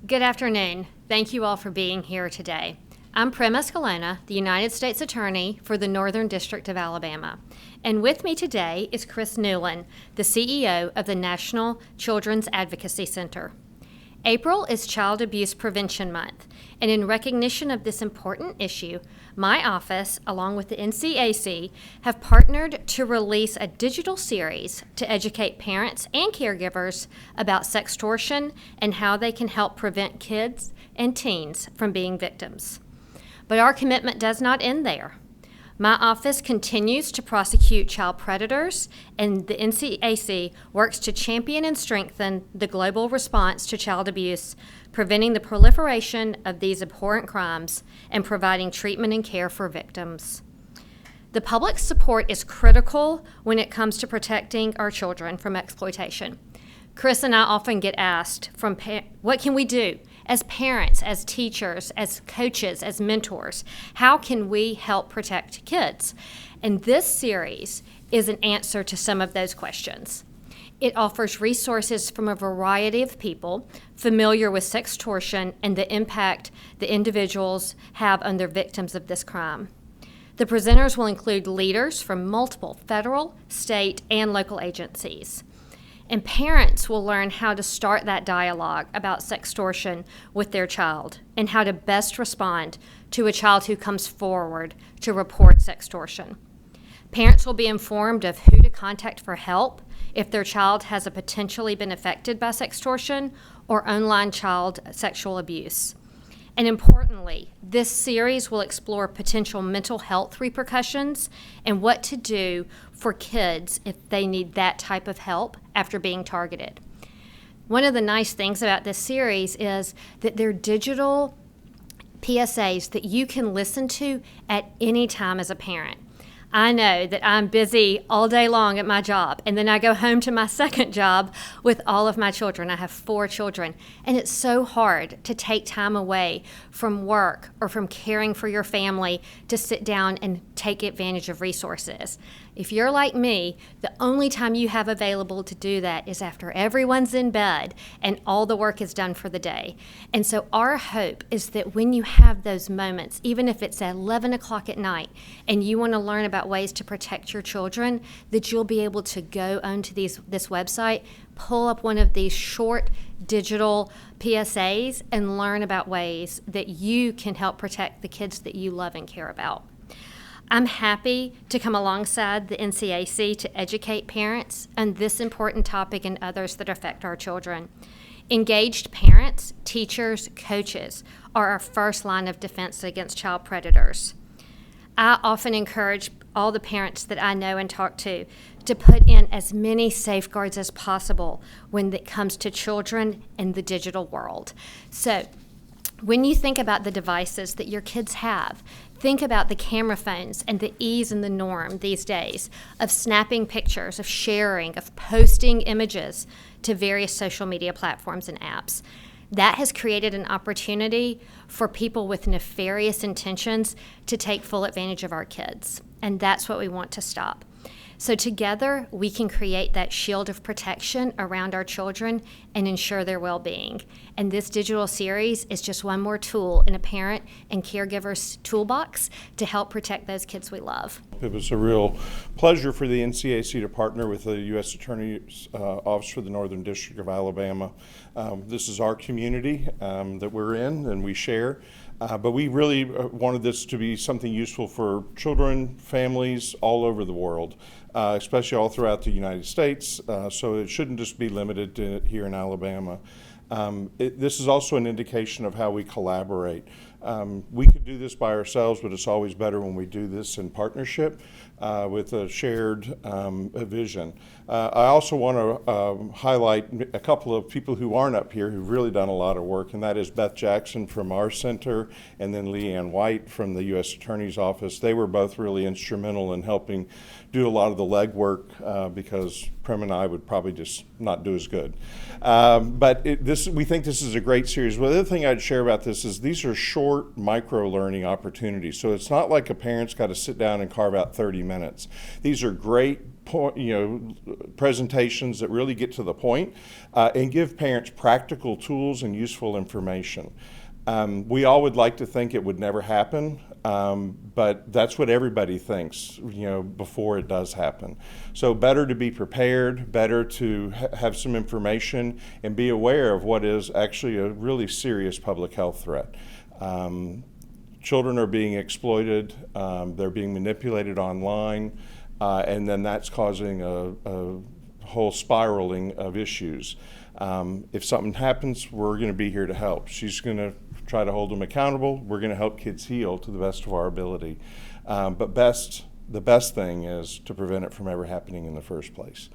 Good afternoon. Thank you all for being here today. I'm Prim Escalona, the United States Attorney for the Northern District of Alabama. And with me today is Chris Newland, the CEO of the National Children's Advocacy Center. April is Child Abuse Prevention Month, and in recognition of this important issue, my office, along with the NCAC, have partnered to release a digital series to educate parents and caregivers about sextortion and how they can help prevent kids and teens from being victims. But our commitment does not end there. My office continues to prosecute child predators, and the NCAC works to champion and strengthen the global response to child abuse, preventing the proliferation of these abhorrent crimes and providing treatment and care for victims. The public's support is critical when it comes to protecting our children from exploitation. Chris and I often get asked, what can we do? As parents, as teachers, as coaches, as mentors, how can we help protect kids? And this series is an answer to some of those questions. It offers resources from a variety of people familiar with sextortion and the impact the individuals have on their victims of this crime. The presenters will include leaders from multiple federal, state, and local agencies. And parents will learn how to start that dialogue about sextortion with their child and how to best respond to a child who comes forward to report sextortion. Parents will be informed of who to contact for help if their child has potentially been affected by sextortion or online child sexual abuse. And importantly, this series will explore potential mental health repercussions and what to do for kids if they need that type of help after being targeted. One of the nice things about this series is that they're digital PSAs that you can listen to at any time as a parent. I know that I'm busy all day long at my job, and then I go home to my second job with all of my children. I have 4 children, and it's so hard to take time away from work or from caring for your family to sit down and take advantage of resources. If you're like me, the only time you have available to do that is after everyone's in bed and all the work is done for the day. And so our hope is that when you have those moments, even if it's at 11 o'clock at night and you want to learn about ways to protect your children, that you'll be able to go onto this website, pull up one of these short digital PSAs and learn about ways that you can help protect the kids that you love and care about. I'm happy to come alongside the NCAC to educate parents on this important topic and others that affect our children. Engaged parents, teachers, coaches are our first line of defense against child predators. I often encourage all the parents that I know and talk to put in as many safeguards as possible when it comes to children in the digital world. So when you think about the devices that your kids have, think about the camera phones and the ease and the norm these days of snapping pictures, of sharing, of posting images to various social media platforms and apps. That has created an opportunity for people with nefarious intentions to take full advantage of our kids, and that's what we want to stop. So together, we can create that shield of protection around our children and ensure their well-being. And this digital series is just one more tool in a parent and caregiver's toolbox to help protect those kids we love. It was a real pleasure for the NCAC to partner with the U.S. Attorney's Office for the Northern District of Alabama. This is our community that we're in and we share. But we really wanted this to be something useful for children, families all over the world, especially all throughout the United States. So it shouldn't just be limited to here in Alabama. This is also an indication of how we collaborate. We could do this by ourselves, but it's always better when we do this in partnership with a shared vision. I also want to highlight a couple of people who aren't up here who've really done a lot of work, and that is Beth Jackson from our center and then Leanne White from the U.S. Attorney's Office. They were both really instrumental in helping do a lot of the legwork because Prim and I would probably just not do as good. But we think this is a great series. Well, the other thing I'd share about this is these are short micro-learning opportunities. So it's not like a parent's got to sit down and carve out 30 minutes. These are great presentations that really get to the point and give parents practical tools and useful information. We all would like to think it would never happen, but that's what everybody thinks, before it does happen. So better to be prepared, better to have some information and be aware of what is actually a really serious public health threat. Children are being exploited, they're being manipulated online, and then that's causing a whole spiraling of issues. If something happens, we're going to be here to help. She's going to try to hold them accountable. We're going to help kids heal to the best of our ability. But the best thing is to prevent it from ever happening in the first place.